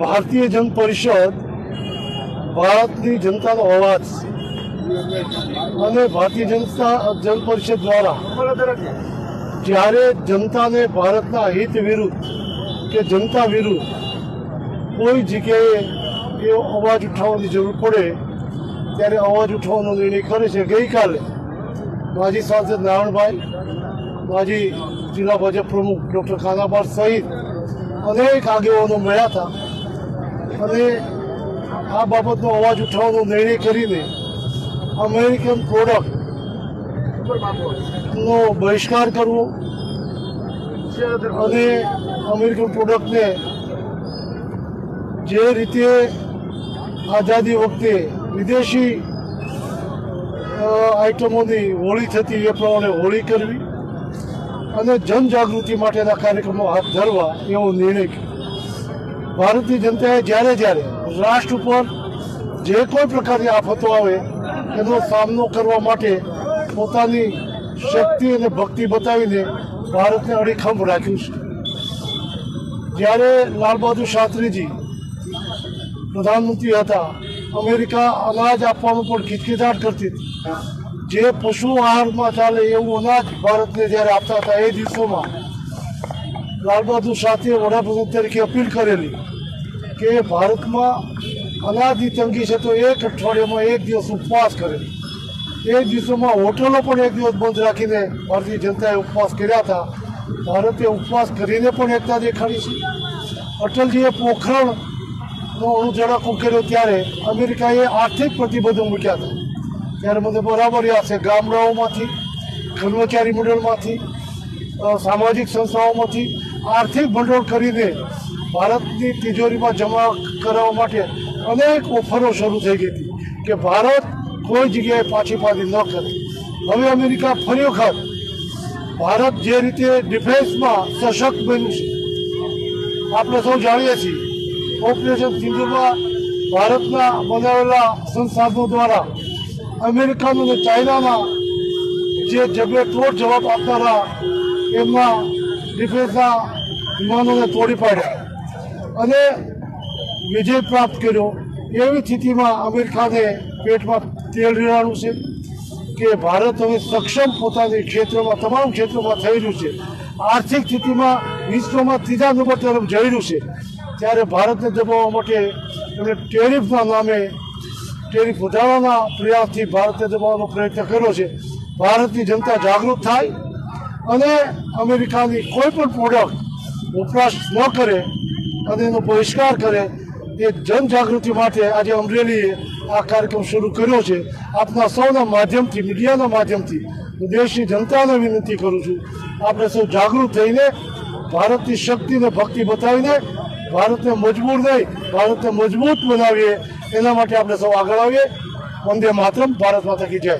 ભારતીય જન પરિષદ ભારતની જનતાનો અવાજ અને ભારતીય જન પરિષદ દ્વારા જ્યારે જનતાને ભારતના હિત વિરુદ્ધ કે જનતા વિરુદ્ધ કોઈ જગ્યાએ એવો અવાજ ઉઠાવવાની જરૂર પડે ત્યારે અવાજ ઉઠાવવાનો નિર્ણય કરે છે। ગઈકાલે માજી સાંસદ નારાયણભાઈ, માજી જિલ્લા ભાજપ પ્રમુખ ડૉક્ટર કાનાબાર સહિત અનેક આગેવાનો મળ્યા હતા અને આ બાબતનો અવાજ ઉઠાવવાનો નિર્ણય કરીને અમેરિકન પ્રોડક્ટનો બહિષ્કાર કરવો અને અમેરિકન પ્રોડક્ટને જે રીતે આઝાદી વખતે વિદેશી આઇટમોની હોળી થતી એ પ્રમાણે હોળી કરવી અને જનજાગૃતિ માટેના કાર્યક્રમો હાથ ધરવા એવો નિર્ણય કર્યો। ભારતીય જનતાએ જ્યારે જ્યારે રાષ્ટ્ર ઉપર જે કોઈ પ્રકારની આફતો આવે એનો સામનો કરવા માટે પોતાની શક્તિ અને ભક્તિ બતાવીને ભારતને અડીખમ રાખ્યું છે। જ્યારે લાલ બહાદુર શાસ્ત્રીજી પ્રધાનમંત્રી હતા, અમેરિકા અનાજ આપવાનું પણ ખિચખિચાટ કરતી હતી। જે પશુ આહારમાં ચાલે એવું અનાજ ભારતને જ્યારે આપતા હતા એ દિવસોમાં લાલ બહાદુર શાસ્ત્રીએ વડાપ્રધાન તરીકે અપીલ કરેલી કે ભારતમાં અનાજની તંગી છે તો એક અઠવાડિયામાં એક દિવસ ઉપવાસ કરે। એ દિવસોમાં હોટલો પણ એક દિવસ બંધ રાખીને ભારતીય જનતાએ ઉપવાસ કર્યા હતા। ભારતે ઉપવાસ કરીને પણ એકતા દેખાડી છે। અટલજીએ પોખરણનો અણુઝડકો કર્યો ત્યારે અમેરિકાએ આર્થિક પ્રતિબંધો મૂક્યા હતા। ત્યારે મને બરાબર યાદ છે, ગામડાઓમાંથી, કર્મચારી મંડળમાંથી, સામાજિક સંસ્થાઓમાંથી આર્થિક ભંડોળ કરીને ભારતની તિજોરીમાં જમા કરાવવા માટે અનેક ઓફરો શરૂ થઈ ગઈ હતી કે ભારત કોઈ જગ્યાએ પાછી ન કરે। હવે અમેરિકા ફરી વખત ભારત જે રીતે ડિફેન્સમાં સશક્ત બન્યું છે, આપણે સૌ જાણીએ છીએ ઓપરેશન સિંધુમાં ભારતના બનાવેલા સંસાધનો દ્વારા અમેરિકન અને ચાઇનાના જે જબે તોડ જવાબ આપનારા એમના ડિફેન્સના વિમાનોને તોડી પાડ્યા અને વિજય પ્રાપ્ત કર્યો। એવી સ્થિતિમાં અમેરિકાને પેટમાં તેલ રેડાણું છે કે ભારત હવે સક્ષમ પોતાની ક્ષેત્રમાં તમામ ક્ષેત્રોમાં થઈ રહ્યું છે। આર્થિક સ્થિતિમાં વિશ્વમાં ત્રીજા નંબર તરફ જઈ રહ્યું છે। ત્યારે ભારતને દબાવવા માટે એમણે ટેરિફના નામે ટેરિફ વધારવાના પ્રયાસથી ભારતને દબાવવાનો પ્રયત્ન કર્યો છે। ભારતની જનતા જાગૃત થાય અને અમેરિકાની કોઈ પણ પ્રોડક્ટ વપરાશ ન કરે અને એનો બહિષ્કાર કરે એ જનજાગૃતિ માટે આજે અમરેલીએ આ કાર્યક્રમ શરૂ કર્યો છે। આપના સૌના માધ્યમથી, મીડિયાના માધ્યમથી હું દેશની જનતાને વિનંતી કરું છું, આપણે સૌ જાગૃત થઈને ભારતની શક્તિને ભક્તિ બતાવીને ભારતને મજબૂર નહીં, ભારતને મજબૂત બનાવીએ, એના માટે આપણે સૌ આગળ આવીએ। વંદે માતરમ, ભારત માતા કી જય।